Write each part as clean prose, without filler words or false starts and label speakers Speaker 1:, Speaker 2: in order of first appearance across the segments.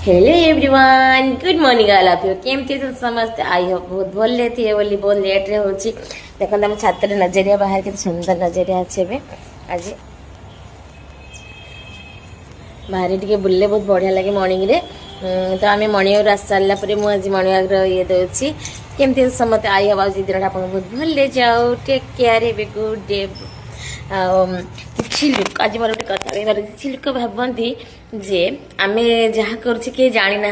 Speaker 1: Hello everyone, good morning all of you. केमती समस्त I hope बहुत भले थे बोली बहुत लेट रे होची। देखो हम छात्र नजरिया बाहर के सुंदर नजरिया अच्छे आज बाहर टे बुलले बहुत बढ़िया लगे मॉर्निंग रे। तो आम मॉर्निंग वॉक आस सारा पर मुझे मॉर्निंग वॉक ये दूसरी केमती समस्त आई होब आज दिन आप बहुत भले जाओ। Take care, have a good day. किसी लोक आज मोर गोटे कथा कहबार किसी लोक भावती जे आम जहाँ करुचे किए जानी ना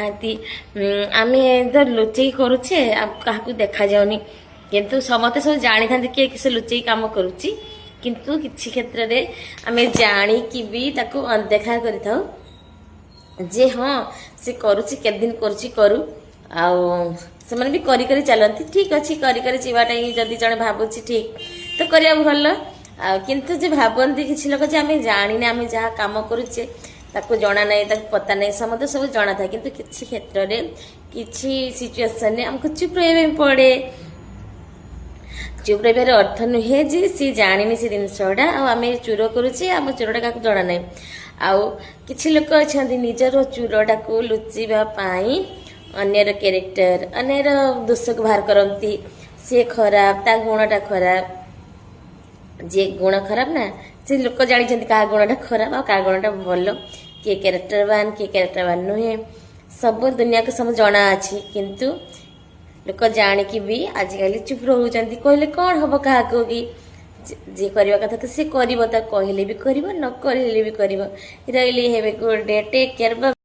Speaker 1: आम तो लुचेई करुचे क्या देखा जाऊनी किंतु समस्ते सब जानी था किए किसी लुचेई काम करुच्ची किंतु किसी क्षेत्र में आम जाणिकी भी ताको अनदेखा कर जे हाँ से करुच्ची के दिन करुच्ची करू से भी करी चलती ठीक अच्छे करी जीवाटा ही जदि जड़े भावुची ठीक तो करिया भल किंतु जे भावती किसी लोग जे आम जाने आम जहाँ कम करुचे ताको जना ना पता नहीं समस्त सब जना था किंतु किसी क्षेत्र में किसी सिचुएशन में आमको चुप रहा पड़े। चुप रही अर्थ नुहे जे सी जानी से जिनसा आम चोर करुचे आम चोरटा क्या जना ना आउ किसी लोग अच्छा निजर चोरटा को लुचाई अन्यर कैरेक्टर अन्यर दोष को बाहर करती सी खराब ता गुणटा खराब जे गुण खराब ना से लोक जानी क्या गुणटा खराब क्या गुणटा भल किए कैरेक्टरवान किए कैरेक्टरवान नुहे सब दुनिया को सब जना अच्छी किंतु लोक जानिकी भी आजिकल चुप रोचंती कहले कौन हम क्या कि जे करवा कथा तो सी कर कहले भी कर न कहले भी कर। Really have a good day, take care.